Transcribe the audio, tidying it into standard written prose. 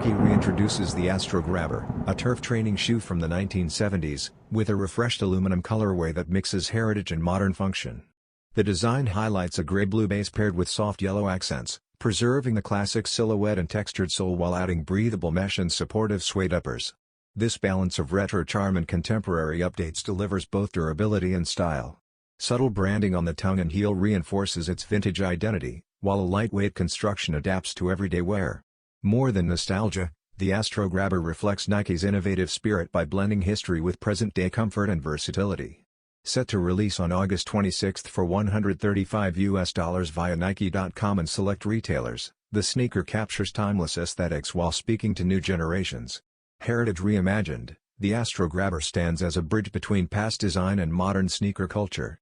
Nike reintroduces the Astrograbber, a turf training shoe from the 1970s, with a refreshed aluminum colorway that mixes heritage and modern function. The design highlights a gray-blue base paired with soft yellow accents, preserving the classic silhouette and textured sole while adding breathable mesh and supportive suede uppers. This balance of retro charm and contemporary updates delivers both durability and style. Subtle branding on the tongue and heel reinforces its vintage identity, while a lightweight construction adapts to everyday wear. More than nostalgia, the Astrograbber reflects Nike's innovative spirit by blending history with present-day comfort and versatility. Set to release on August 26 for $135 via Nike.com and select retailers, the sneaker captures timeless aesthetics while speaking to new generations. Heritage reimagined, the Astrograbber stands as a bridge between past design and modern sneaker culture,